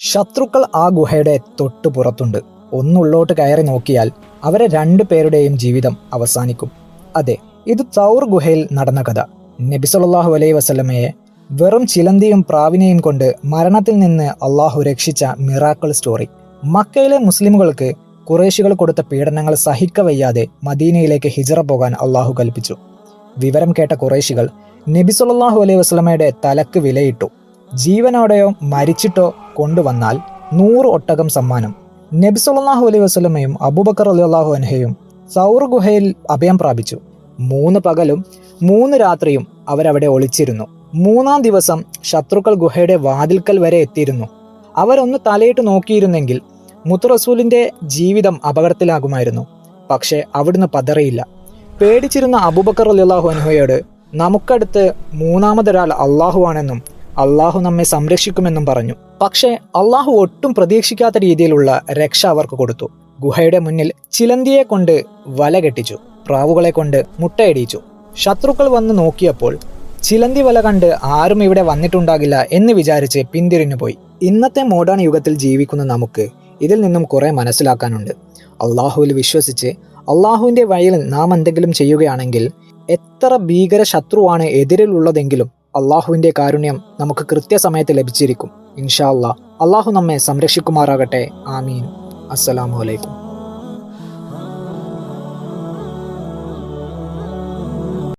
ശത്രുക്കൾ ആ ഗുഹയുടെ തൊട്ടു പുറത്തുണ്ട്. ഒന്നുള്ളോട്ട് കയറി നോക്കിയാൽ അവരെ 2 പേരുടെയും ജീവിതം അവസാനിക്കും. അതെ, ഇത് തൗർ ഗുഹയിൽ നടന്ന കഥ. നബി സല്ലല്ലാഹു അലൈഹി വസല്ലമയെ വെറും ചിലന്തിയും പ്രാവിനെയും കൊണ്ട് മരണത്തിൽ നിന്ന് അള്ളാഹു രക്ഷിച്ച മിറാക്കിൾ സ്റ്റോറി. മക്കയിലെ മുസ്ലിമുകൾക്ക് ഖുറൈശികൾ കൊടുത്ത പീഡനങ്ങൾ സഹിക്കവയ്യാതെ മദീനയിലേക്ക് ഹിജറ പോകാൻ അള്ളാഹു കൽപ്പിച്ചു. വിവരം കേട്ട ഖുറൈശികൾ നബി സല്ലല്ലാഹു അലൈഹി വസല്ലമയുടെ തലക്ക് വിലയിട്ടു. ജീവനോടെയോ മരിച്ചിട്ടോ കൊണ്ടുവന്നാൽ 100 ഒട്ടകം സമ്മാനം. നബി സല്ലല്ലാഹു അലൈഹി വസല്ലമയും അബൂബക്കർ റളിയല്ലാഹു അൻഹയും സൗർ ഗുഹയിൽ അഭയം പ്രാപിച്ചു. 3 പകലും 3 രാത്രിയും അവരവിടെ ഒളിച്ചിരുന്നു. 3-ാം ദിവസം ശത്രുക്കൾ ഗുഹയുടെ വാതിൽക്കൽ വരെ എത്തിയിരുന്നു. അവരൊന്ന് തലയിട്ട് നോക്കിയിരുന്നെങ്കിൽ മുത്ത് റസൂലിന്റെ ജീവിതം അപകടത്തിലാകുമായിരുന്നു. പക്ഷേ അവിടുന്ന് പതറിയില്ല. പേടിച്ചിരുന്ന അബൂബക്കർ റളിയല്ലാഹു അൻഹയോട് നമുക്കടുത്ത് 3-മതൊരാൾ അള്ളാഹുവാണെന്നും അള്ളാഹു നമ്മെ സംരക്ഷിക്കുമെന്നും പറഞ്ഞു. പക്ഷേ അള്ളാഹു ഒട്ടും പ്രതീക്ഷിക്കാത്ത രീതിയിലുള്ള രക്ഷ അവർക്ക് കൊടുത്തു. ഗുഹയുടെ മുന്നിൽ ചിലന്തിയെ കൊണ്ട് വല കെട്ടിച്ചു, പ്രാവുകളെ കൊണ്ട് മുട്ടയടിച്ചു. ശത്രുക്കൾ വന്ന് നോക്കിയപ്പോൾ ചിലന്തി വല കണ്ട് ആരും ഇവിടെ വന്നിട്ടുണ്ടാകില്ല എന്ന് വിചാരിച്ച് പിന്തിരിഞ്ഞുപോയി. ഇന്നത്തെ മോഡേൺ യുഗത്തിൽ ജീവിക്കുന്ന നമുക്ക് ഇതിൽ നിന്നും കുറെ മനസ്സിലാക്കാനുണ്ട്. അള്ളാഹുവിൽ വിശ്വസിച്ച് അള്ളാഹുവിൻ്റെ വഴിയിൽ നാം എന്തെങ്കിലും ചെയ്യുകയാണെങ്കിൽ എത്ര ഭീകര ശത്രുവാണ് എതിരിലുള്ളതെങ്കിലും അള്ളാഹുവിൻ്റെ കാരുണ്യം നമുക്ക് കൃത്യസമയത്ത് ലഭിച്ചിരിക്കും. ഇൻഷാ അല്ലാഹ്. അള്ളാഹു നമ്മെ സംരക്ഷിക്കുമാറാകട്ടെ. ആമീൻ. അസ്സലാമു അലൈക്കും.